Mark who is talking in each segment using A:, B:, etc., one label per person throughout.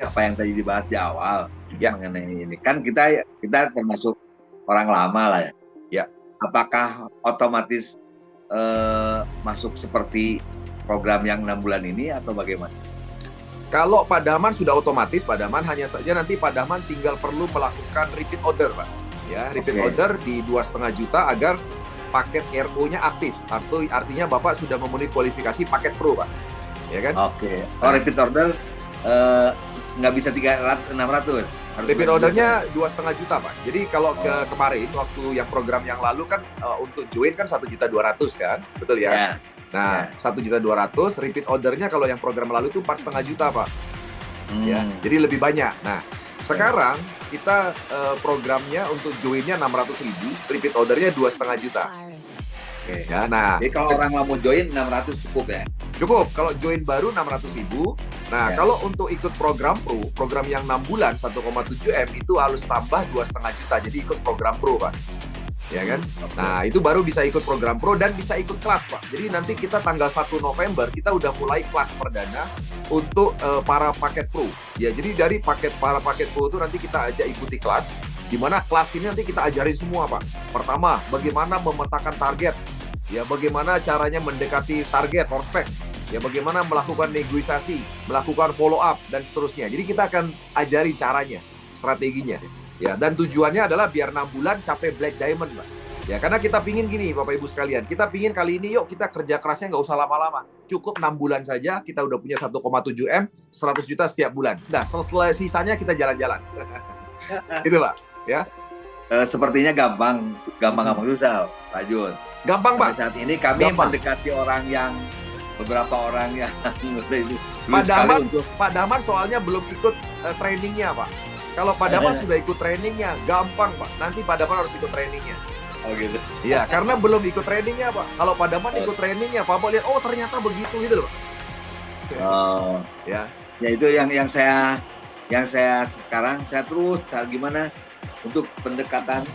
A: apa yang tadi dibahas di awal
B: Ya.
A: mengenai ini. Kan kita termasuk orang lama lah ya.
B: Ya.
A: Apakah otomatis masuk seperti program yang 6 bulan ini atau bagaimana?
B: Kalau Pak Daman sudah otomatis, Pak Daman hanya saja nanti Pak Daman tinggal perlu melakukan repeat order, Pak. Ya, repeat order di 2,5 juta agar paket RO-nya aktif. Artinya Bapak sudah memenuhi kualifikasi paket Pro, Pak. Ya kan?
A: Oke. Oh, repeat order nggak bisa 600.
B: Repeat ordernya 2,5 juta, Pak. Jadi kalau kemarin waktu yang program yang lalu kan untuk join kan 1.200.000 kan, betul ya?
A: Yeah.
B: Nah, 1.200.000, repeat ordernya kalau yang program lalu itu 4,5 juta, Pak. Ya, jadi lebih banyak. Nah, sekarang kita programnya untuk joinnya 600.000, repeat ordernya 2,5 juta.
A: Oke.
B: Ya, nah,
A: jadi kalau orang mau join 600 cukup ya?
B: Cukup. Kalau join baru 600.000. Nah, kalau untuk ikut program Pro, program yang 6 bulan 1,7 M itu harus tambah 2,5 juta. Jadi ikut program Pro, Pak. Ya kan? Nah, itu baru bisa ikut program Pro dan bisa ikut kelas, Pak. Jadi nanti kita tanggal 1 November kita udah mulai kelas perdana untuk para paket Pro. Ya, jadi dari para paket Pro itu nanti kita ajak ikuti kelas, di mana kelas ini nanti kita ajarin semua, Pak. Pertama, bagaimana memetakan target. Ya, bagaimana caranya mendekati target, prospek. Ya, bagaimana melakukan negosiasi, melakukan follow up dan seterusnya. Jadi kita akan ajari caranya, strateginya. Ya, dan tujuannya adalah biar 6 bulan capai Black Diamond, Pak. Ya, karena kita pingin gini, Bapak Ibu sekalian. Kita pingin kali ini yuk kita kerja kerasnya nggak usah lama-lama. Cukup 6 bulan saja, kita udah punya 1,7 M, 100 juta setiap bulan. Nah, setelah sisanya kita jalan-jalan. Gitu, Pak. Ya.
A: Sepertinya gampang susah, Pak Jun.
B: Gampang, Pak.
A: Saat ini kami mendekati beberapa orang yang
B: Pak Daman soalnya belum ikut trainingnya, Pak. Kalau Pak Daman sudah ikut trainingnya, gampang, Pak. Nanti Pak Daman harus ikut trainingnya.
A: Oh gitu.
B: Iya, karena belum ikut trainingnya, Pak. Kalau Pak Daman ikut trainingnya, Pak lihat, oh ternyata begitu gitu loh, Pak.
A: Oh,
B: ya.
A: Ya itu yang saya sekarang saya terus cari gimana untuk pendekatan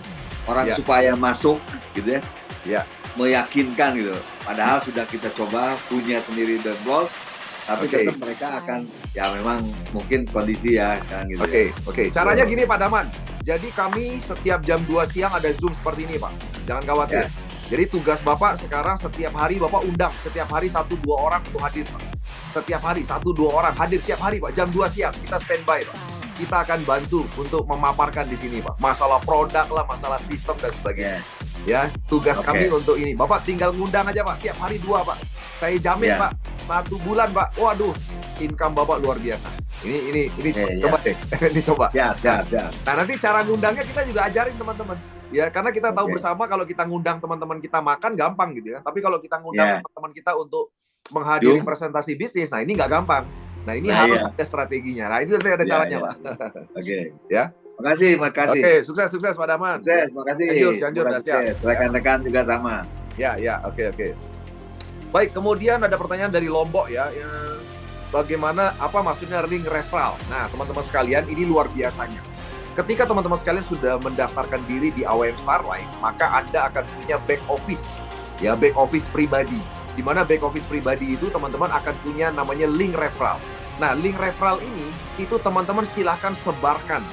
A: orang supaya masuk gitu ya.
B: Ya.
A: Meyakinkan gitu. Padahal sudah kita coba punya sendiri dashboard, tapi tetap mereka akan ya memang mungkin kondisi ya kan gitu.
B: Oke. Caranya gini, Pak Daman. Jadi kami setiap jam 2 siang ada Zoom seperti ini, Pak. Jangan khawatir. Jadi tugas Bapak sekarang setiap hari Bapak undang setiap hari 1-2 orang untuk hadir, Pak. Setiap hari 1-2 orang hadir setiap hari, Pak. Jam 2 siang kita standby, Pak. Kita akan bantu untuk memaparkan di sini, Pak. Masalah produk lah, masalah sistem dan sebagainya. Ya, tugas kami untuk ini. Bapak tinggal ngundang aja, Pak. Tiap hari 2, Pak. Saya jamin, Pak. 1 bulan, Pak. Waduh, income Bapak luar biasa. Ini coba deh. Ini coba.
A: Ya.
B: Nah, nanti cara ngundangnya kita juga ajarin teman-teman. Ya, karena kita tahu bersama kalau kita ngundang teman-teman kita makan gampang gitu ya. Tapi kalau kita ngundang teman-teman kita untuk menghadiri presentasi bisnis, nah ini nggak gampang. Nah, ini harus ada strateginya. Nah, itu nanti ada caranya, Pak.
A: Oke.
B: Ya.
A: Makasih.
B: Oke, sukses Pak Daman.
A: Sukses, makasih.
B: Cianjur,
A: rekan-rekan juga sama.
B: Ya, oke. Baik, kemudian ada pertanyaan dari Lombok ya. Bagaimana, apa maksudnya link referral? Nah, teman-teman sekalian, ini luar biasanya. Ketika teman-teman sekalian sudah mendaftarkan diri di AWM Starline, maka Anda akan punya back office. Ya, back office pribadi. Di mana back office pribadi itu teman-teman akan punya namanya link referral. Nah, link referral ini, itu teman-teman silahkan sebarkan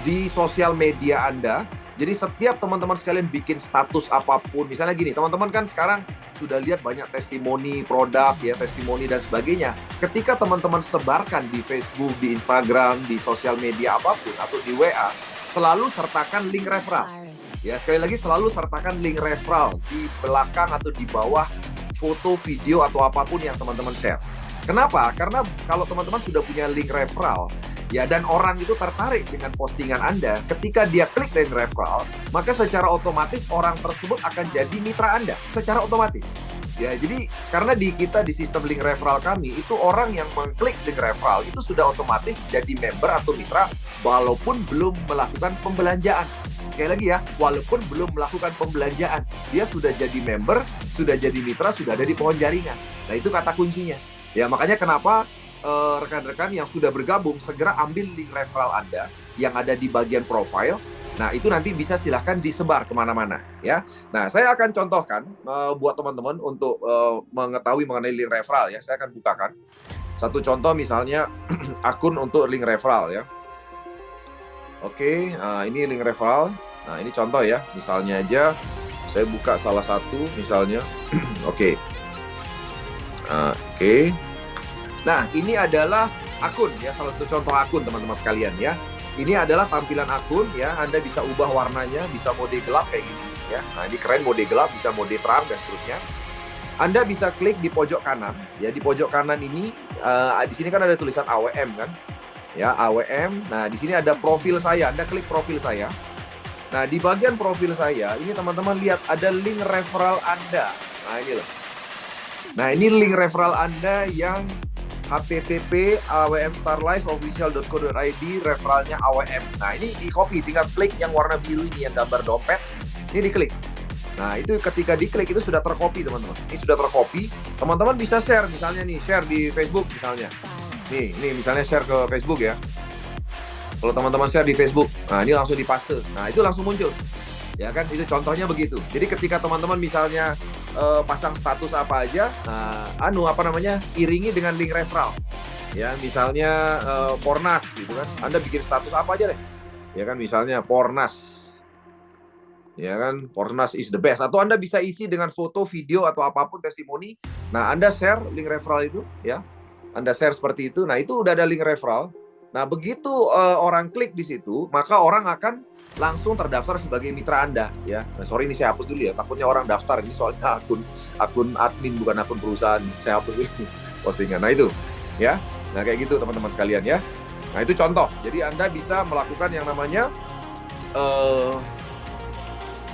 B: di sosial media Anda. Jadi setiap teman-teman sekalian bikin status apapun, misalnya gini, teman-teman kan sekarang sudah lihat banyak testimoni produk, ya testimoni dan sebagainya. Ketika teman-teman sebarkan di Facebook, di Instagram, di sosial media apapun, atau di WA, selalu sertakan link referral. Ya, sekali lagi selalu sertakan link referral di belakang atau di bawah foto, video, atau apapun yang teman-teman share. Kenapa? Karena kalau teman-teman sudah punya link referral, ya, dan orang itu tertarik dengan postingan Anda, ketika dia klik link referral, maka secara otomatis orang tersebut akan jadi mitra Anda, secara otomatis. Ya, jadi karena di sistem link referral kami, itu orang yang mengklik link referral itu sudah otomatis jadi member atau mitra walaupun belum melakukan pembelanjaan. Sekali lagi ya, walaupun belum melakukan pembelanjaan, dia sudah jadi member, sudah jadi mitra, sudah ada di pohon jaringan. Nah, itu kata kuncinya. Ya, makanya kenapa rekan-rekan yang sudah bergabung segera ambil link referral Anda yang ada di bagian profile. Nah, itu nanti bisa silahkan disebar kemana-mana ya. Nah, saya akan contohkan buat teman-teman untuk mengetahui mengenai link referral ya. Saya akan bukakan. Satu contoh misalnya akun untuk link referral ya. Oke, ini link referral. Nah, ini contoh ya. Misalnya aja saya buka salah satu misalnya. Oke. Oke. Nah, ini adalah akun ya, salah satu contoh akun teman-teman sekalian ya. Ini adalah tampilan akun ya. Anda bisa ubah warnanya, bisa mode gelap kayak gini ya. Nah, ini keren, mode gelap, bisa mode terang dan seterusnya. Anda bisa klik di pojok kanan, ya di pojok kanan ini, di sini kan ada tulisan AWM kan, ya AWM. Nah di sini ada profil saya, Anda klik profil saya. Nah di bagian profil saya, ini teman-teman lihat ada link referral Anda. Nah ini loh. Nah ini link referral Anda yang http awmstarlifeofficial.co.id, referralnya AWM. Nah ini di copy, tinggal klik yang warna biru ini yang gambar dompet, ini diklik. Nah, itu ketika diklik itu sudah tercopy, teman-teman. Ini sudah tercopy. Teman-teman bisa share, misalnya nih, share di Facebook misalnya. Nih, ini misalnya share ke Facebook ya. Kalau teman-teman share di Facebook, nah ini langsung dipaste. Nah, itu langsung muncul. Ya kan, itu contohnya begitu. Jadi ketika teman-teman misalnya pasang status apa aja, iringi dengan link referral. Ya, misalnya Pornas gitu kan. Anda bikin status apa aja deh. Ya kan, misalnya Pornas. Ya kan, Pornas is the best. Atau Anda bisa isi dengan foto, video, atau apapun testimoni. Nah, Anda share link referral itu, ya. Anda share seperti itu. Nah, itu udah ada link referral. Nah, begitu orang klik di situ, maka orang akan langsung terdaftar sebagai mitra Anda, ya. Nah, sorry ini saya hapus dulu ya. Takutnya orang daftar ini soalnya akun admin bukan akun perusahaan. Saya hapus dulu postingan. Nah, itu, ya. Nah, kayak gitu teman-teman sekalian ya. Nah, itu contoh. Jadi Anda bisa melakukan yang namanya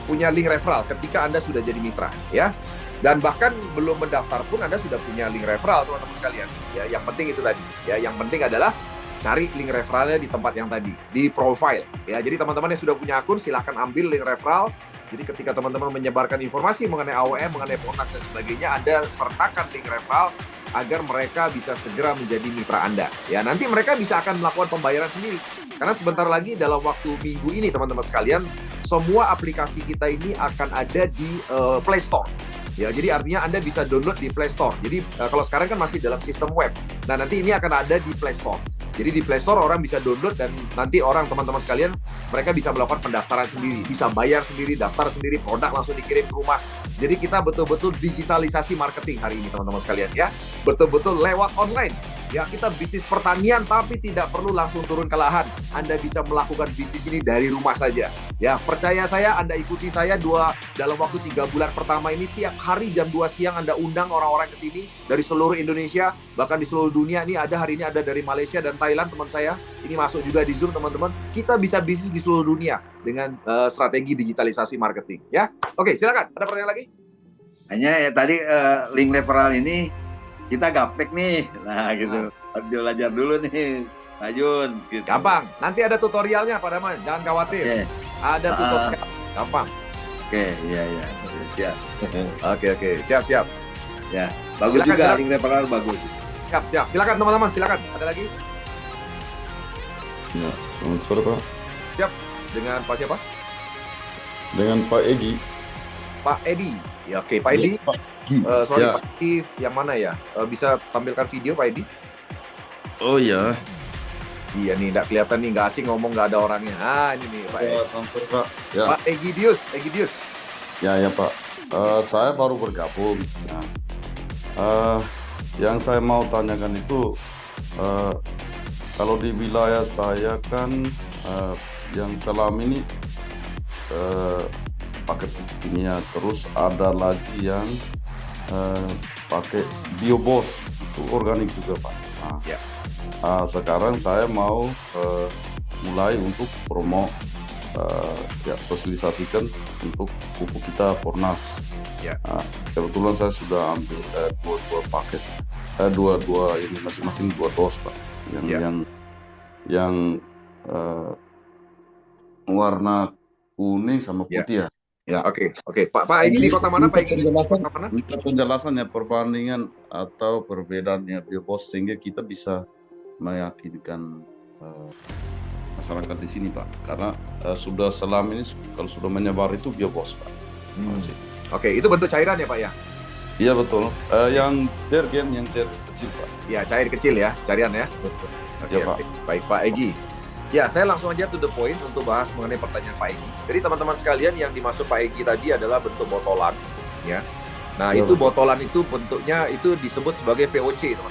B: punya link referral ketika Anda sudah jadi mitra ya. Dan bahkan belum mendaftar pun Anda sudah punya link referral teman-teman sekalian. Ya, yang penting itu tadi. Ya, yang penting adalah cari link referralnya di tempat yang tadi, di profile. Ya, jadi teman-teman yang sudah punya akun silahkan ambil link referral. Jadi ketika teman-teman menyebarkan informasi mengenai AWM, mengenai Pornas dan sebagainya, Anda sertakan link referral agar mereka bisa segera menjadi mitra Anda. Ya, nanti mereka bisa akan melakukan pembayaran sendiri. Karena sebentar lagi dalam waktu minggu ini teman-teman sekalian, semua aplikasi kita ini akan ada di Play Store. Ya, jadi artinya Anda bisa download di Play Store. Jadi kalau sekarang kan masih dalam sistem web. Nah, nanti ini akan ada di Play Store. Jadi di Play Store orang bisa download dan nanti orang teman-teman sekalian mereka bisa melakukan pendaftaran sendiri, bisa bayar sendiri, daftar sendiri, produk langsung dikirim ke rumah. Jadi kita betul-betul digitalisasi marketing hari ini teman-teman sekalian ya. Betul-betul lewat online. Ya, kita bisnis pertanian tapi tidak perlu langsung turun ke lahan. Anda bisa melakukan bisnis ini dari rumah saja. Ya, percaya saya, Anda ikuti saya dalam waktu 3 bulan pertama ini tiap hari jam 2 siang Anda undang orang-orang ke sini dari seluruh Indonesia, bahkan di seluruh dunia. Ini hari ini ada dari Malaysia dan Thailand teman saya. Ini masuk juga di Zoom teman-teman. Kita bisa bisnis di seluruh dunia dengan strategi digitalisasi marketing ya. Oke, silakan. Ada pertanyaan lagi?
A: Hanya ya tadi link referral ini kita gaptek nih, nah gitu. Harus belajar dulu nih, Pak Jun. Gitu.
B: Gampang. Nanti ada tutorialnya Pak Daman, jangan khawatir.
A: Okay.
B: Ada tutorial. Gampang.
A: Oke, iya. Siap.
B: Oke. Siap.
A: Ya, bagus
B: Silakan,
A: juga link referral bagus.
B: Siap. Silakan teman-teman, silakan. Ada lagi?
C: Ya, selamat sore Pak.
B: Siap. Dengan Pak siapa?
C: Dengan Pak Edi.
B: Pak Edi. Ya, oke, Pak Edi.
C: Pak.
B: Sorry,
C: Ya.
B: Pak Edi yang mana ya? Bisa tampilkan video Pak Edi?
C: Oh ya.
B: Iya nih, nggak kelihatan nih, nggak asing ngomong, nggak ada orangnya. Ah, ini nih Pak Edi.
C: Selamat sore Pak. Ya.
B: Pak Egidius.
C: Ya Pak. Saya baru bergabung. Nah, yang saya mau tanyakan itu, kalau di wilayah saya kan yang selama ini pakai pupuk kimia, terus ada lagi yang pakai biobos, itu organik juga Pak. Nah,
B: Ya.
C: Sekarang saya mau mulai untuk promo, sosialisasikan untuk pupuk kita Pornas.
B: Ya.
C: Kebetulan saya sudah ambil dua paket, dua ini masing-masing 2 dos Pak. Yang warna kuning sama putih ya.
B: Ya, oke. Pak Edi di kota mana Pak Edi? Kota mana?
C: Minta penjelasannya, perbandingan atau perbedaannya biobos sehingga kita bisa meyakinkan masyarakat di sini Pak. Karena sudah selama ini kalau sudah menyebar itu biobos Pak. Terima kasih.
B: Oke, itu bentuk cairan ya Pak ya?
C: Iya betul. Yang cair kecil Pak.
B: Ya, cair kecil ya, carian ya.
C: Betul.
B: Oke,
C: Ya Pak.
B: oke. Baik Pak Egi. Ya, saya langsung aja to the point untuk bahas mengenai pertanyaan Pak Egi. Jadi teman-teman sekalian, yang dimaksud Pak Egi tadi adalah bentuk botolan, ya. Nah,
C: Ya,
B: itu
C: betul.
B: botolan itu bentuknya itu disebut sebagai POC, teman.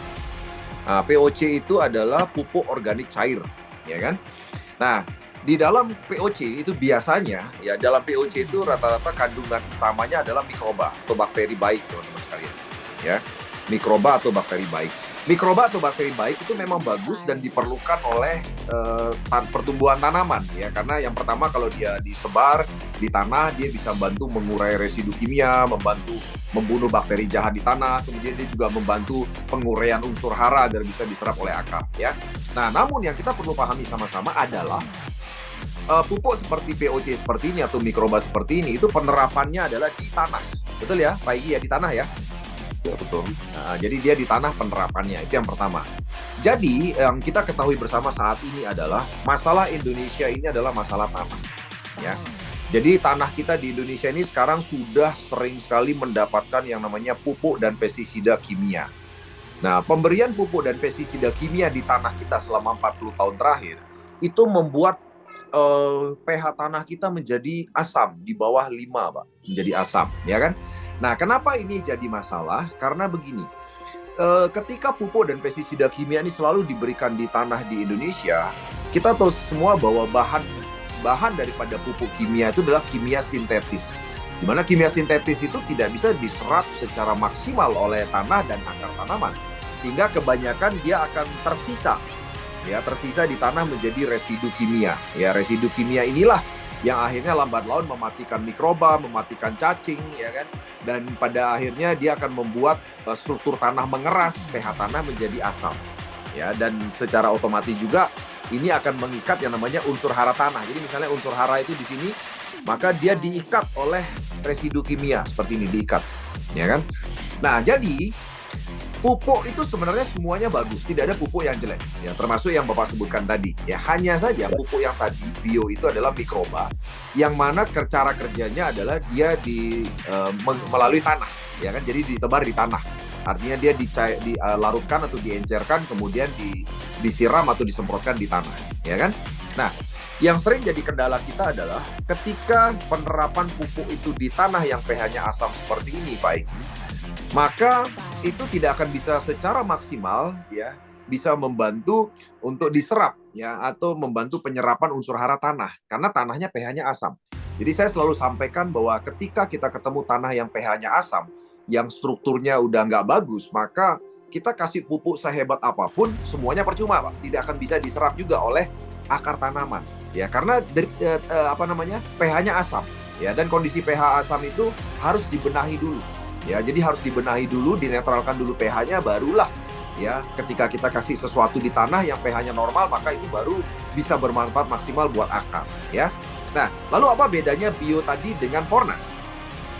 B: Nah, POC itu adalah pupuk organik cair, ya kan? Nah, di dalam POC itu biasanya, ya dalam POC itu rata-rata kandungan utamanya adalah mikroba atau bakteri baik, teman-teman sekalian. Ya, mikroba atau bakteri baik. Mikroba atau bakteri baik itu memang bagus dan diperlukan oleh pertumbuhan tanaman, ya, karena yang pertama kalau dia disebar di tanah, dia bisa membantu mengurai residu kimia, membantu membunuh bakteri jahat di tanah, kemudian dia juga membantu penguraian unsur hara agar bisa diserap oleh akar, ya. Nah, namun yang kita perlu pahami sama-sama adalah pupuk seperti POC seperti ini atau mikroba seperti ini itu penerapannya adalah di tanah, betul ya, Pak Igi, ya, di tanah ya.
C: Ya betul.
B: Nah, jadi dia di tanah penerapannya, itu yang pertama. Jadi yang kita ketahui bersama saat ini adalah masalah Indonesia ini adalah masalah tanah, ya. Jadi tanah kita di Indonesia ini sekarang sudah sering sekali mendapatkan yang namanya pupuk dan pestisida kimia. Nah, pemberian pupuk dan pestisida kimia di tanah kita selama 40 tahun terakhir itu membuat pH tanah kita menjadi asam, di bawah 5, Pak, menjadi asam, ya kan? Nah, kenapa ini jadi masalah? Karena begini, ketika pupuk dan pestisida kimia ini selalu diberikan di tanah di Indonesia, kita tahu semua bahwa bahan daripada pupuk kimia itu adalah kimia sintetis. Di mana kimia sintetis itu tidak bisa diserap secara maksimal oleh tanah dan akar tanaman, sehingga kebanyakan dia akan tersisa di tanah menjadi residu kimia. Ya, residu kimia inilah yang akhirnya lambat laun mematikan mikroba, mematikan cacing, ya kan? Dan pada akhirnya dia akan membuat struktur tanah mengeras, pH tanah menjadi asam. Ya, dan secara otomatis juga ini akan mengikat yang namanya unsur hara tanah. Jadi misalnya unsur hara itu di sini, maka dia diikat oleh residu kimia seperti ini, diikat, ya kan? Nah, jadi pupuk itu sebenarnya semuanya bagus, tidak ada pupuk yang jelek, ya, termasuk yang Bapak sebutkan tadi. Ya, hanya saja pupuk yang tadi bio itu adalah mikroba, yang mana cara kerjanya adalah dia melalui tanah, ya kan? Jadi ditebar di tanah. Artinya dia dilarutkan atau diencerkan, kemudian disiram atau disemprotkan di tanah, ya kan? Nah, yang sering jadi kendala kita adalah ketika penerapan pupuk itu di tanah yang pH-nya asam seperti ini, Pak Egi, maka itu tidak akan bisa secara maksimal, ya, bisa membantu untuk diserap, ya, atau membantu penyerapan unsur hara tanah karena tanahnya pH-nya asam. Jadi saya selalu sampaikan bahwa ketika kita ketemu tanah yang pH-nya asam, yang strukturnya udah nggak bagus, maka kita kasih pupuk sehebat apapun semuanya percuma, Pak. Tidak akan bisa diserap juga oleh akar tanaman, ya, karena dari pH-nya asam, ya, dan kondisi pH asam itu harus dibenahi dulu. Ya, jadi harus dibenahi dulu, dinetralkan dulu pH-nya, barulah, ya, ketika kita kasih sesuatu di tanah yang pH-nya normal, maka itu baru bisa bermanfaat maksimal buat akar, ya. Nah, lalu apa bedanya bio tadi dengan Fornas?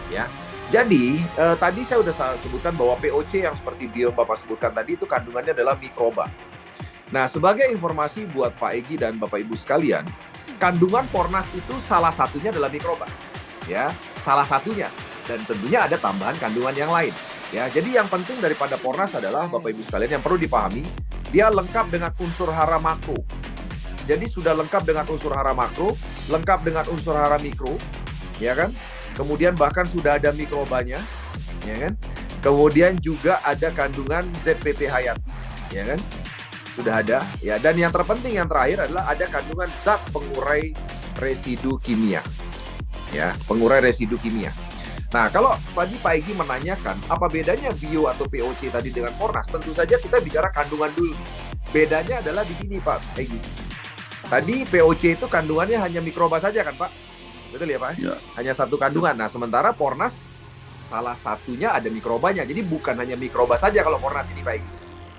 B: Ya. Jadi, tadi saya sudah sebutkan bahwa POC yang seperti bio Bapak sebutkan tadi itu kandungannya adalah mikroba. Nah, sebagai informasi buat Pak Egi dan Bapak Ibu sekalian, kandungan Fornas itu salah satunya adalah mikroba. Ya, salah satunya. Dan tentunya ada tambahan kandungan yang lain. Ya, jadi yang penting daripada Fornas adalah Bapak Ibu sekalian yang perlu dipahami, dia lengkap dengan unsur hara makro. Jadi sudah lengkap dengan unsur hara makro, lengkap dengan unsur hara mikro, ya kan? Kemudian bahkan sudah ada mikrobanya, ya kan? Kemudian juga ada kandungan ZPT hayati, ya kan? Sudah ada, ya. Dan yang terpenting yang terakhir adalah ada kandungan zat pengurai residu kimia, ya, pengurai residu kimia. Nah, kalau tadi Pak Egi menanyakan apa bedanya bio atau POC tadi dengan Fornas, tentu saja kita bicara kandungan dulu. Bedanya adalah di sini, Pak Egi. Tadi POC itu kandungannya hanya mikroba saja kan, Pak? Betul ya, Pak?
C: Ya.
B: Hanya satu kandungan. Nah, sementara Fornas salah satunya ada mikrobanya. Jadi bukan hanya mikroba saja kalau Fornas ini, Pak Egi.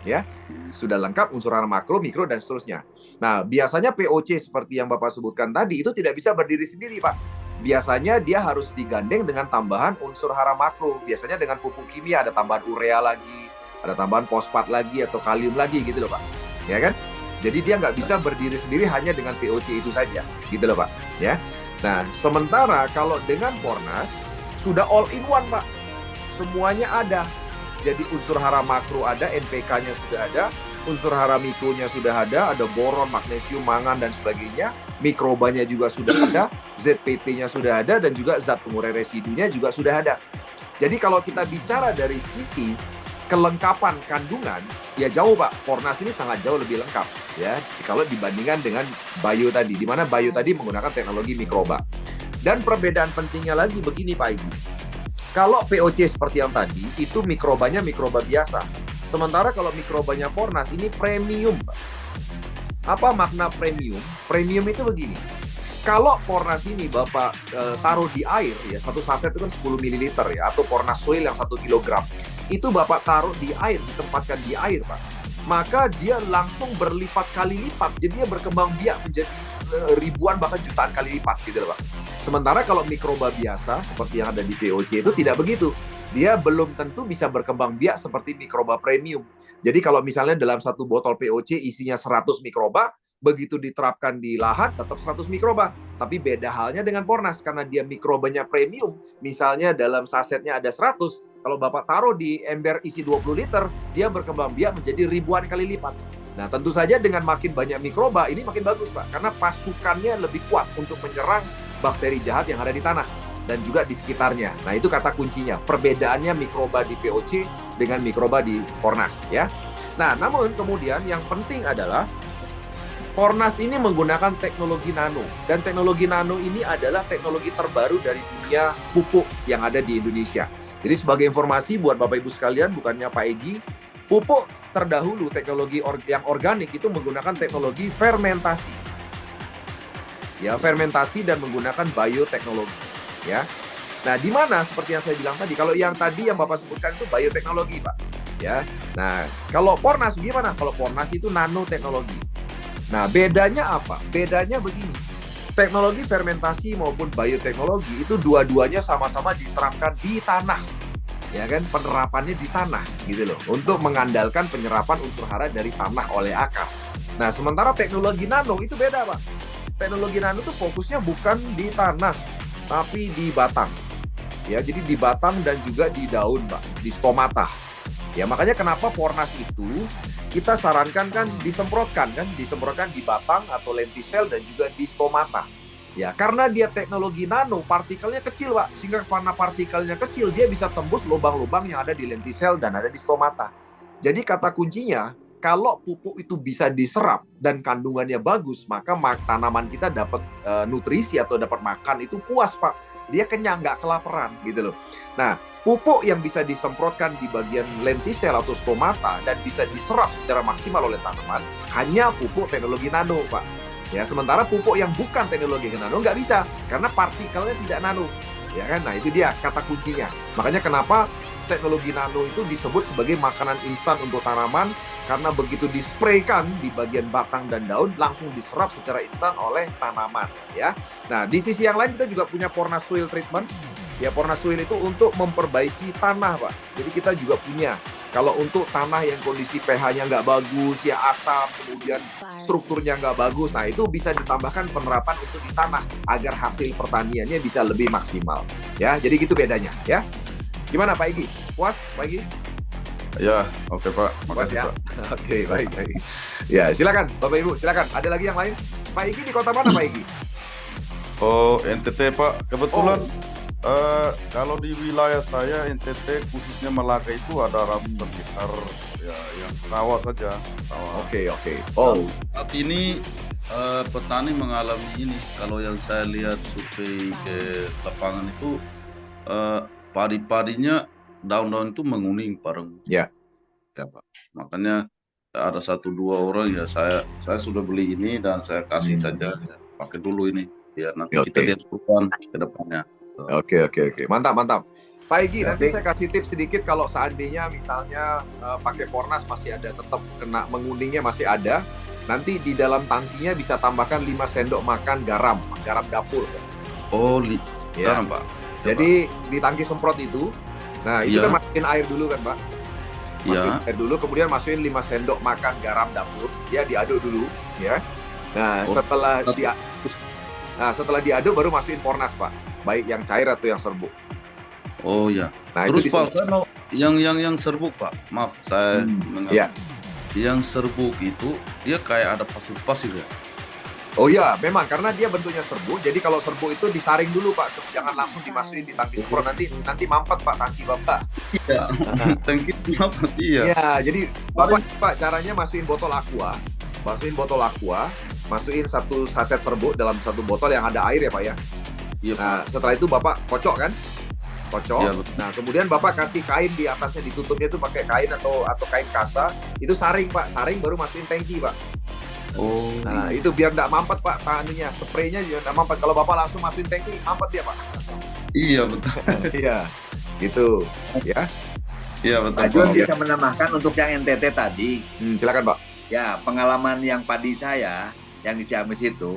B: Ya, sudah lengkap unsur hara makro, mikro, dan seterusnya. Nah, biasanya POC seperti yang Bapak sebutkan tadi itu tidak bisa berdiri sendiri, Pak. Biasanya dia harus digandeng dengan tambahan unsur hara makro. Biasanya dengan pupuk kimia ada tambahan urea lagi, ada tambahan fosfat lagi atau kalium lagi gitu loh, Pak. Ya kan? Jadi dia nggak bisa berdiri sendiri hanya dengan POC itu saja, gitu loh, Pak. Ya. Nah, sementara kalau dengan Fornas sudah all in one, Pak. semuanya ada. Jadi unsur hara makro ada, NPK-nya sudah ada, unsur hara mikronya sudah ada boron, magnesium, mangan, dan sebagainya. Mikrobanya juga sudah ada, ZPT-nya sudah ada, dan juga zat pengurai residunya juga sudah ada. Jadi kalau kita bicara dari sisi kelengkapan kandungan, ya jauh Pak. Pornas ini sangat jauh lebih lengkap ya kalau dibandingkan dengan Bio tadi, di mana Bio tadi menggunakan teknologi mikroba. Dan perbedaan pentingnya lagi begini Pak Igi. Kalau POC seperti yang tadi, itu mikrobanya mikroba biasa. Sementara kalau mikrobanya Pornas, ini premium, Pak. Apa makna premium? Premium itu begini. Kalau Pornas ini Bapak taruh di air, ya satu saset itu kan 10 ml ya, atau Pornas Soil yang 1 kg. Itu Bapak taruh di air, ditempatkan di air, Pak. Maka dia langsung berlipat kali lipat. Jadi dia berkembang biak menjadi ribuan bahkan jutaan kali lipat gitu loh Pak. Sementara kalau mikroba biasa seperti yang ada di POC itu tidak begitu. Dia belum tentu bisa berkembang biak seperti mikroba premium. Jadi kalau misalnya dalam satu botol POC isinya 100 mikroba, begitu diterapkan di lahan tetap 100 mikroba. Tapi beda halnya dengan Pornas karena dia mikrobanya premium. Misalnya dalam sasetnya ada 100, kalau Bapak taruh di ember isi 20 liter, dia berkembang biak menjadi ribuan kali lipat. Nah, tentu saja dengan makin banyak mikroba, ini makin bagus, Pak. Karena pasukannya lebih kuat untuk menyerang bakteri jahat yang ada di tanah dan juga di sekitarnya. Nah, itu kata kuncinya. Perbedaannya mikroba di POC dengan mikroba di Pornas, ya. Nah, namun kemudian yang penting adalah Pornas ini menggunakan teknologi nano. Dan teknologi nano ini adalah teknologi terbaru dari dunia pupuk yang ada di Indonesia. Jadi sebagai informasi buat Bapak Ibu sekalian, bukannya Pak Egi, pupuk terdahulu teknologi yang organik itu menggunakan teknologi fermentasi. Ya, fermentasi dan menggunakan bioteknologi, ya. Nah, di mana seperti yang saya bilang tadi, kalau yang tadi yang Bapak sebutkan itu bioteknologi, Pak. Ya. Nah, kalau Pornas gimana? Kalau Pornas itu nanoteknologi. Nah, bedanya apa? Bedanya begini. Teknologi fermentasi maupun bioteknologi itu dua-duanya sama-sama diterapkan di tanah. Ya kan, penerapannya di tanah gitu loh, untuk mengandalkan penyerapan unsur hara dari tanah oleh akar. Nah, sementara teknologi nano itu beda, Pak. Teknologi nano itu fokusnya bukan di tanah, tapi di batang. Ya, jadi di batang dan juga di daun, Pak, di stomata. Ya, makanya kenapa Pornas itu kita sarankan kan disemprotkan di batang atau lentisel dan juga di stomata. Ya, karena dia teknologi nano, partikelnya kecil, Pak. Sehingga karena partikelnya kecil, dia bisa tembus lubang-lubang yang ada di lentisel dan ada di stomata. Jadi kata kuncinya, kalau pupuk itu bisa diserap dan kandungannya bagus, maka tanaman kita dapat nutrisi atau dapat makan itu puas, Pak. Dia kenyang, nggak kelaparan gitu loh. Nah, pupuk yang bisa disemprotkan di bagian lentisel atau stomata dan bisa diserap secara maksimal oleh tanaman hanya pupuk teknologi nano, Pak. Ya, sementara pupuk yang bukan teknologi nano nggak bisa karena partikelnya tidak nano. Ya kan? Nah, itu dia kata kuncinya. Makanya kenapa teknologi nano itu disebut sebagai makanan instan untuk tanaman, karena begitu dispraykan di bagian batang dan daun langsung diserap secara instan oleh tanaman, ya. Nah, di sisi yang lain kita juga punya Pornas Soil Treatment. Ya, Pornas Soil itu untuk memperbaiki tanah, Pak. Jadi kita juga punya. Kalau untuk tanah yang kondisi pH-nya nggak bagus, ya asam, kemudian strukturnya nggak bagus, nah itu bisa ditambahkan penerapan untuk di tanah agar hasil pertaniannya bisa lebih maksimal. Ya, jadi gitu bedanya, ya. Gimana Pak Egi? Puas, Pak Egi?
C: Ya, oke Pak.
B: Puas
C: Makasih
B: ya?
C: Pak.
B: Oke, baik. Ya, silakan Bapak Ibu, silakan. Ada lagi yang lain? Pak Egi di kota mana, Pak Egi?
C: Oh, NTT Pak. Kebetulan kalau di wilayah saya NTT khususnya Malaka itu ada ratusan hektar ya yang sawah saja. Sawah.
B: Oke. Oh,
C: Saat ini petani mengalami ini. Kalau yang saya lihat survei ke lapangan itu padi-padinya daun-daun itu menguning pareng.
B: ya.
C: Ya Pak. Makanya ada 1-2 orang ya saya sudah beli ini dan saya kasih saja ya, pakai dulu ini biar nanti kita lihat perubahan ke depannya.
B: Oke. Mantap. Pak Egi, nanti saya kasih tips sedikit kalau seandainya misalnya pakai Pornas masih ada tetap kena menguningnya masih ada. Nanti di dalam tangkinya bisa tambahkan 5 sendok makan garam dapur.
C: Oh,
B: Ya.
C: garam Pak.
B: Jadi di tangki semprot itu, nah itu kan masukin air dulu kan Pak? Masukin air dulu, kemudian masukin 5 sendok makan garam dapur, ya diaduk dulu, ya. Nah setelah diaduk baru masukin Pornas Pak, baik yang cair atau yang serbuk.
C: Oh ya.
B: Nah,
C: Terus
B: itu
C: Pak, saya mau yang serbuk Pak. Maaf, saya
B: ya.
C: Yang serbuk itu dia kayak ada pasir-pasir ya.
B: Oh ya, memang karena dia bentuknya serbuk. Jadi kalau serbuk itu disaring dulu Pak, jangan langsung dimasukin di tangki semprot, nanti mampet Pak tangki Bapak.
C: Iya. Tangki mampet, iya.
B: Iya, jadi Pak caranya masukin botol aqua, masukin satu saset serbuk dalam satu botol yang ada air ya Pak ya.
C: Iya,
B: Nah, setelah itu Bapak kocok kan? Kocok.
C: Iya, betul.
B: Nah, kemudian Bapak kasih kain di atasnya, ditutupnya itu pakai kain atau kain kasa. Itu saring Pak, saring baru masukin tangki Pak.
C: Oh.
B: Nah, itu biar nggak mampet Pak, tahannya, spraynya juga nggak mampet. Kalau Bapak langsung masukin tangki, mampet dia Pak.
C: Iya, betul.
B: Iya, gitu. Ya.
C: Iya, betul.
A: Pak Jun
C: Pak.
A: bisa menambahkan untuk yang NTT tadi.
B: Silakan Pak.
A: Ya, pengalaman yang padi saya yang di Ciamis itu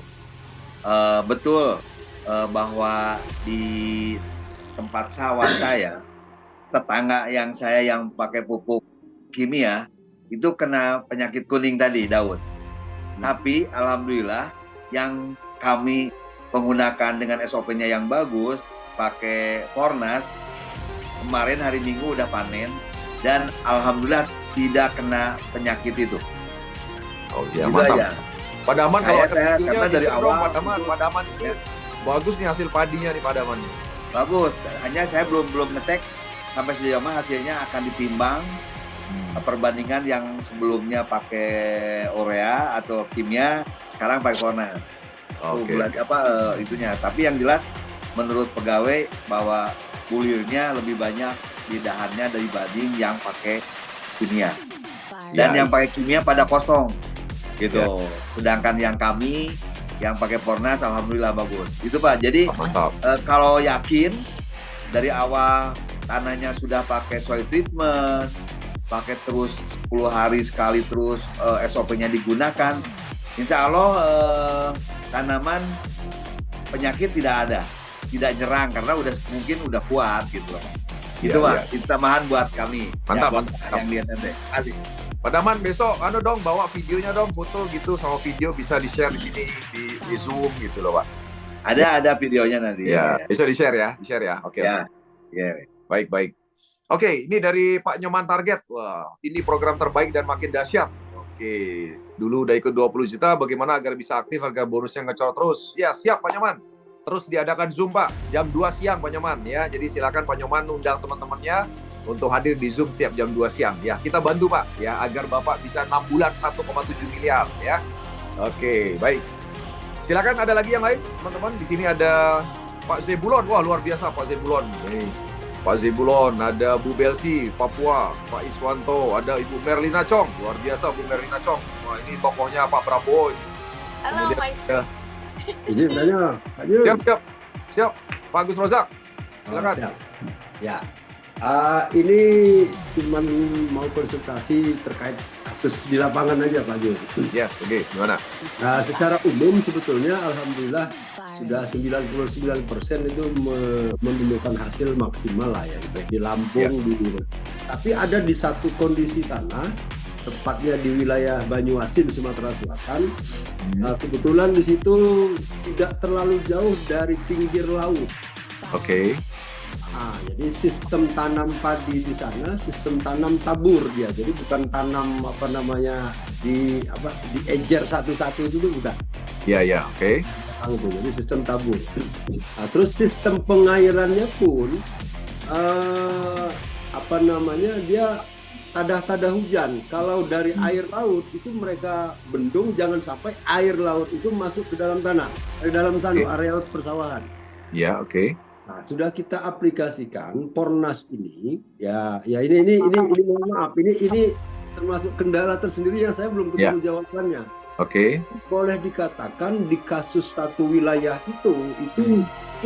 A: betul bahwa di tempat sawah saya, tetangga saya yang pakai pupuk kimia itu kena penyakit kuning tadi, daun. Tapi alhamdulillah yang kami menggunakan dengan SOP-nya yang bagus, pakai Fornas, kemarin hari Minggu udah panen dan alhamdulillah tidak kena penyakit itu.
B: Oh iya,
A: Juga
B: mantap.
A: ya.
B: Pak Daman kalau
A: Saya karena dari awal
B: Pak Daman ini bagus nih hasil padinya nih Pak Daman.
A: bagus. Hanya saya belum ngetek sampai sejauh mana hasilnya akan ditimbang perbandingan yang sebelumnya pakai urea atau kimia, sekarang pakai Fornas.
B: Oke.
A: Itunya. Tapi yang jelas menurut pegawai bahwa bulirnya lebih banyak di dahannya dibanding yang pakai kimia. Dan yang pakai kimia pada kosong gitu.
B: Ya.
A: Sedangkan yang kami yang pakai Fornas alhamdulillah bagus. Itu Pak. Jadi
B: Mantap.
A: kalau yakin dari awal tanahnya sudah pakai soil treatment, pakai terus 10 hari sekali terus SOP-nya digunakan, insya Allah tanaman penyakit tidak ada, tidak nyerang karena mungkin udah kuat gitu loh. Itu Pak, itu tambahan buat kami.
B: Mantap,
A: yang lihat nanti.
B: Pak Daman besok dong bawa videonya dong, foto gitu sama video bisa di-share di sini di Zoom gitu loh Pak.
A: Ada videonya nanti.
B: Ya, bisa di-share ya. Oke.
A: Ya.
B: Baik. Oke, ini dari Pak Nyoman Target. Wah, ini program terbaik dan makin dahsyat. Oke, dulu udah ikut 20 juta, bagaimana agar bisa aktif, agar bonusnya ngecor terus? Ya, siap Pak Nyoman. Terus diadakan Zoom Pak, jam 2 siang Pak Nyoman ya. Jadi silakan Pak Nyoman undang teman-temannya untuk hadir di Zoom tiap jam 2 siang. Ya, kita bantu Pak ya agar Bapak bisa 6 bulan 1,7 miliar ya. Oke, baik. Silakan ada lagi yang lain teman-teman. Di sini ada Pak Zebulon. Wah, luar biasa Pak Zebulon. Nih. Pak Zebulon, ada Bu Belsi, Papua, Pak Iswanto, ada Ibu Merlina Chong, luar biasa Bu Merlina Chong. Wah, ini tokohnya Pak Prabowo.
D: Halo, Pak.
E: Izin tanya, Pak Jun.
B: Siap. Pak Agus Rozak, silakan.
E: Siap. Ya, ini cuma mau konsultasi terkait kasus di lapangan aja Pak Jun.
B: Yes, oke. Gimana?
E: Nah, secara umum sebetulnya alhamdulillah sudah 99% itu menunjukkan hasil maksimal lah ya, baik di Lampung, di tapi ada di satu kondisi tanah, tepatnya di wilayah Banyuasin, Sumatera Selatan. Kebetulan di situ tidak terlalu jauh dari pinggir laut.
B: Oke.
E: Jadi sistem tanam padi di sana sistem tanam tabur dia, jadi bukan tanam di ejer satu-satu itu bukan.
B: Iya, oke.
E: Jadi sistem tabur. Nah, terus sistem pengairannya pun dia tadah-tadah hujan. Kalau dari air laut itu mereka bendung jangan sampai air laut itu masuk ke dalam tanah, ke dalam areal persawahan.
B: Ya, oke.
E: Nah, sudah kita aplikasikan Fornas ini. Ini mohon maaf, ini termasuk kendala tersendiri yang saya belum ketemu jawabannya.
B: Oke.
E: Boleh dikatakan di kasus satu wilayah itu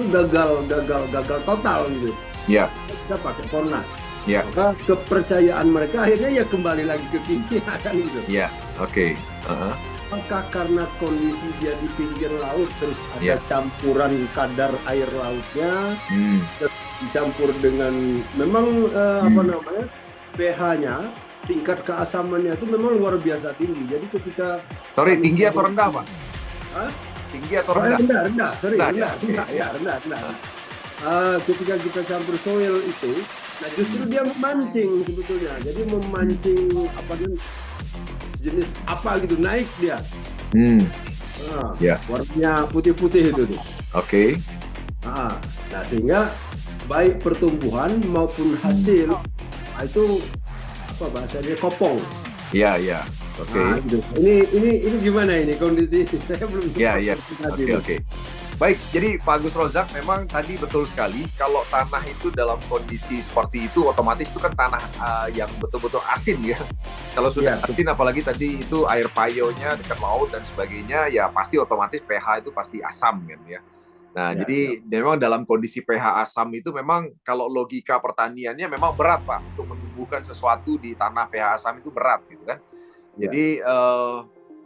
E: gagal total gitu.
B: Iya.
E: Kita pakai Fornas.
B: Iya.
E: Maka kepercayaan mereka akhirnya ya kembali lagi ke kimia kan gitu.
B: Iya, oke.
E: Apakah karena kondisi dia di pinggir laut terus ada campuran kadar air lautnya dicampur dengan memang pH-nya, tingkat keasamannya itu memang luar biasa tinggi. Jadi ketika
B: tinggi atau rendah Pak? Tinggi atau rendah?
E: Rendah.
B: Rendah.
E: ketika kita campur soil itu, nah justru dia memancing sebetulnya. Jadi memancing apa kan sejenis apa gitu naik dia.
B: Ya.
E: Warnanya putih-putih itu tuh.
B: Oke.
E: Nah sehingga baik pertumbuhan maupun hasil itu apa bahasanya kopong.
B: Iya, iya. Oke.
E: Nah, gitu. Ini gimana ini kondisi? Saya belum sempat.
B: Iya. Oke. Baik, jadi Pak Agus Rozak memang tadi betul sekali kalau tanah itu dalam kondisi seperti itu otomatis itu kan tanah yang betul-betul asin ya. Kalau sudah asin apalagi tadi itu air payonya dekat laut dan sebagainya ya pasti otomatis pH itu pasti asam kan ya. Nah, jadi memang dalam kondisi pH asam itu memang kalau logika pertaniannya memang berat Pak untuk menumbuhkan sesuatu di tanah pH asam itu berat gitu kan. Jadi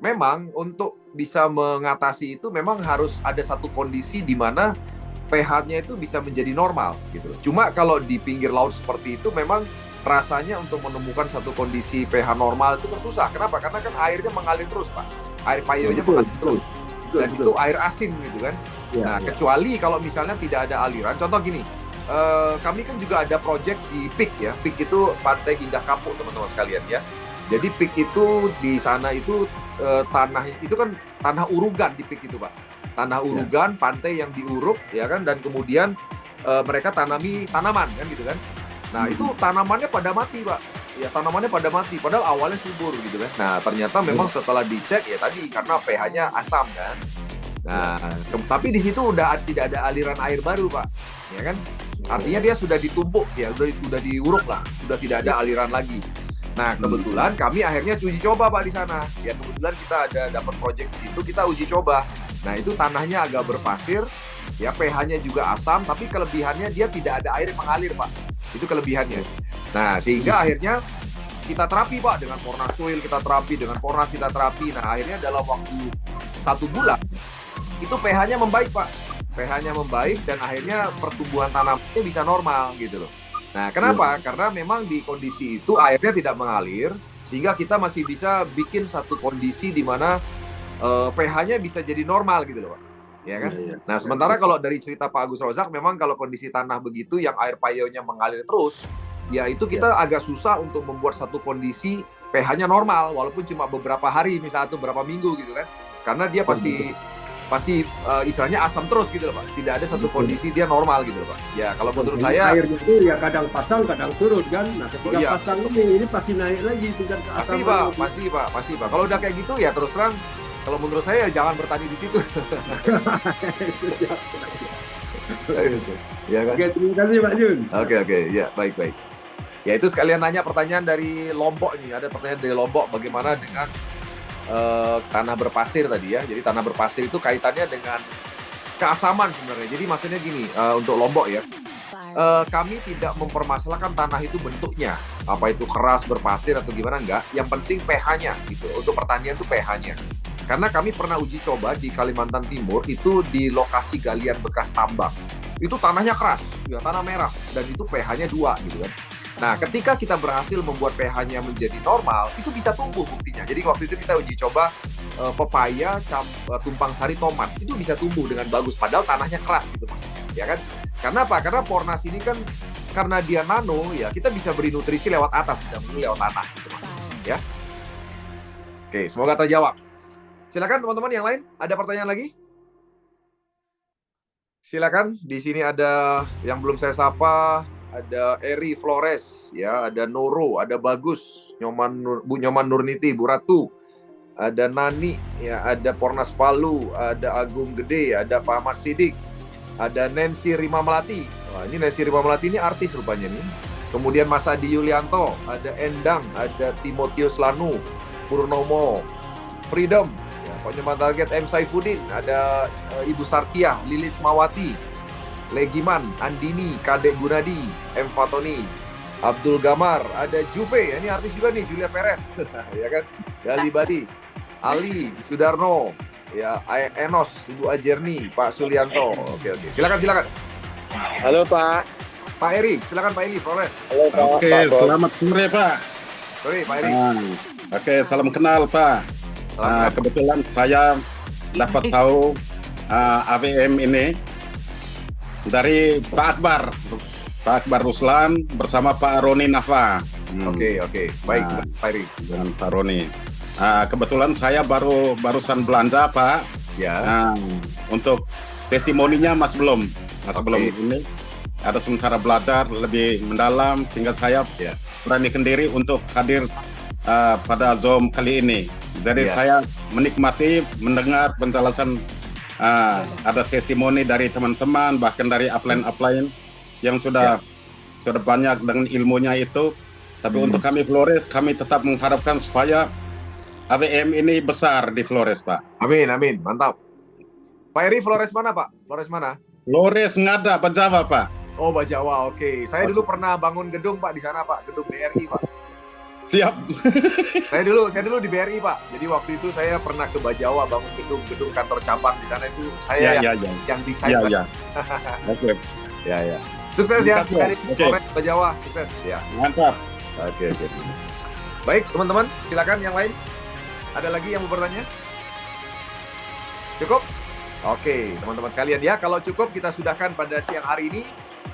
B: memang untuk bisa mengatasi itu memang harus ada satu kondisi di mana pH-nya itu bisa menjadi normal gitu. Cuma kalau di pinggir laut seperti itu memang rasanya untuk menemukan satu kondisi pH normal itu kan susah. Kenapa? Karena kan airnya mengalir terus Pak. Air payonya mengalir terus. Dan itu air asin gitu kan. Nah, kecuali kalau misalnya tidak ada aliran. Contoh gini, kami kan juga ada project di PIK ya. PIK itu Pantai Indah Kapuk teman-teman sekalian ya. Jadi PIK itu di sana itu tanah itu kan tanah urugan di PIK itu Pak. Tanah urugan, pantai yang diuruk ya kan dan kemudian mereka tanami tanaman kan gitu kan. Nah, itu tanamannya pada mati Pak. Ya tanamannya pada mati padahal awalnya subur gitu kan. Nah, ternyata memang setelah dicek ya tadi karena pH-nya asam kan. Nah, tapi di situ udah tidak ada aliran air baru Pak. Ya kan? Artinya dia sudah ditumpuk ya, sudah diuruk lah, sudah tidak ada aliran lagi. Nah, kebetulan kami akhirnya uji coba Pak di sana. Ya kebetulan kita ada dapat proyek di situ, kita uji coba. Nah, itu tanahnya agak berpasir, ya pH-nya juga asam, tapi kelebihannya dia tidak ada air yang mengalir Pak. Itu kelebihannya. Nah, sehingga akhirnya kita terapi Pak dengan Pornas Soil, kita terapi dengan Pornas kita terapi. Nah, akhirnya dalam waktu 1 bulan itu pH-nya membaik Pak. pH-nya membaik dan akhirnya pertumbuhan tanamannya bisa normal gitu loh. Nah, kenapa? Karena memang di kondisi itu airnya tidak mengalir, sehingga kita masih bisa bikin satu kondisi di mana pH-nya bisa jadi normal gitu loh, Pak. Ya kan? Nah, sementara kalau dari cerita Pak Agus Rozak, memang kalau kondisi tanah begitu yang air payonya mengalir terus, ya itu kita agak susah untuk membuat satu kondisi pH-nya normal, walaupun cuma beberapa hari, misalnya atau beberapa minggu gitu kan. Karena dia pasti istilahnya asam terus gitu loh Pak. Tidak ada satu kondisi dia normal gitu loh Pak. Ya kalau menurut saya
E: airnya itu ya kadang pasang kadang surut kan. Nah ketika pasang ini pasti naik lagi tingkat keasaman.
B: Pasti Pak. Kalau udah kayak gitu ya terus terang kalau menurut saya jangan bertani di situ.
E: Siap.
B: Ya kan?
E: Oke, terima kasih Pak Jun.
B: Oke. Ya, baik. Ya itu sekalian nanya pertanyaan dari Lombok nih. Ada pertanyaan dari Lombok bagaimana dengan tanah berpasir tadi ya. Jadi tanah berpasir itu kaitannya dengan keasaman sebenarnya. Jadi maksudnya gini, untuk Lombok ya. Kami tidak mempermasalahkan tanah itu bentuknya. Apa itu keras, berpasir atau gimana enggak. Yang penting pH-nya gitu. Untuk pertanian itu pH-nya. Karena kami pernah uji coba di Kalimantan Timur itu di lokasi galian bekas tambang. Itu tanahnya keras, ya tanah merah dan itu pH-nya 2 gitu kan. Nah, ketika kita berhasil membuat pH-nya menjadi normal, itu bisa tumbuh buktinya. Jadi waktu itu kita uji coba pepaya, tumpang sari, tomat. Itu bisa tumbuh dengan bagus, padahal tanahnya keras gitu maksudnya. Ya kan? Karena apa? Karena Pornas ini kan, karena dia nano, ya kita bisa beri nutrisi lewat atas, tidak perlu lewat tanah gitu maksudnya. Ya. Oke, semoga terjawab. Silakan teman-teman yang lain, ada pertanyaan lagi? Silakan, di sini ada yang belum saya sapa. Ada Eri Flores, ya, ada Noro, ada Bagus, Bu Nyoman Nurniti, Bu Ratu, ada Nani, ya, ada Pornas Palu, ada Agung Gede, ada Pak Ahmad Sidik, ada Nancy Rima Melati. Wah, ini Nancy Rima Melati ini artis rupanya nih. Kemudian Mas Adi Yulianto, ada Endang, ada Timotius Lanu, Purnomo, Freedom, ya, Penyeman Target M. Saifuddin, ada Ibu Sartia, Lilis Mawati, Legiman, Andini, Kadek Gunadi, M. Fatoni, Abdul Gamar, ada Juve, ini artis juga nih, Julia Perez, ya kan, Gali Badi, Ali, Sudarno, ya, Enos, Ibu Ajerni, Pak Sulianto, oke, silakan.
D: Halo Pak.
B: Pak Eri, silakan Pak Eri, Flores.
D: Halo Pak.
F: Oke, selamat sore Pak.
B: Sorry, Pak Eri.
F: Oke, salam kenal Pak. Kebetulan saya dapat tahu AWM ini. dari Pak Akbar. Pak Akbar Ruslan bersama Pak Roni Nafa.
B: Oke. Baik,
F: Nah.
B: Pak Eri.
F: Dengan Pak Roni. Kebetulan saya barusan belanja, Pak.
B: Ya.
F: Untuk testimoninya belum.
B: Oke.
F: Belum ini. Ada sementara belajar lebih mendalam sehingga saya
B: Ya.
F: beranikan diri untuk hadir pada Zoom kali ini. Jadi
B: Ya.
F: saya menikmati mendengar penjelasan ada testimoni dari teman-teman, bahkan dari upline yang sudah banyak dengan ilmunya itu. Tapi untuk kami Flores, kami tetap mengharapkan supaya AWM ini besar di Flores, Pak.
B: Amin, mantap. Pak Eri, Flores mana, Pak? Flores mana?
F: Flores Ngada, Jawa, Pak.
B: Oh, Bajawa, oke. Saya dulu pernah bangun gedung, Pak, di sana, Pak. Gedung BRI, Pak.
F: Siap.
B: Saya dulu di BRI, Pak. Jadi waktu itu saya pernah ke Bajawa bangun gedung kantor cabang di sana itu saya yang desain.
F: Ya. Oke.
B: Ya. Sukses ya,
F: Mantap,
B: dari
F: oke.
B: Flores Bajawa, sukses ya.
F: Mantap.
B: Oke. Baik, teman-teman, silakan yang lain. Ada lagi yang mau bertanya? Cukup? Oke, teman-teman sekalian ya, kalau cukup kita sudahkan pada siang hari ini.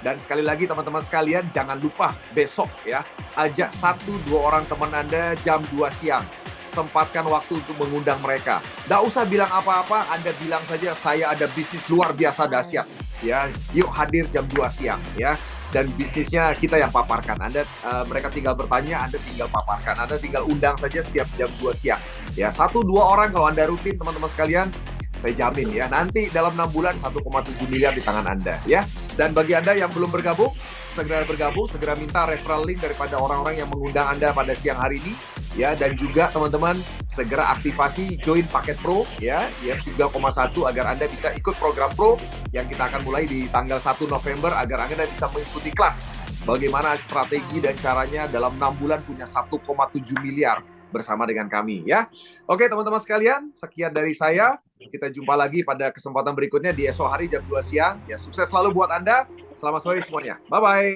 B: Dan sekali lagi teman-teman sekalian, jangan lupa besok ya, ajak 1-2 orang teman Anda jam 2 siang. Sempatkan waktu untuk mengundang mereka. Nggak usah bilang apa-apa, Anda bilang saja saya ada bisnis luar biasa dahsyat. Ya, yuk hadir jam 2 siang ya. Dan bisnisnya kita yang paparkan. Mereka tinggal bertanya, Anda tinggal paparkan. Anda tinggal undang saja setiap jam 2 siang. Ya, 1-2 orang kalau Anda rutin teman-teman sekalian, saya jamin ya, nanti dalam 6 bulan 1,7 miliar di tangan Anda ya. Dan bagi Anda yang belum bergabung, segera minta referral link daripada orang-orang yang mengundang Anda pada siang hari ini ya. Dan juga teman-teman segera aktifasi join paket pro ya 3,1 agar Anda bisa ikut program pro yang kita akan mulai di tanggal 1 November agar Anda bisa mengikuti kelas bagaimana strategi dan caranya dalam 6 bulan punya 1,7 miliar bersama dengan kami ya. Oke teman-teman sekalian, sekian dari saya. Kita jumpa lagi pada kesempatan berikutnya di esok hari jam 2 siang. Ya, sukses selalu buat Anda. Selamat sore semuanya. Bye-bye.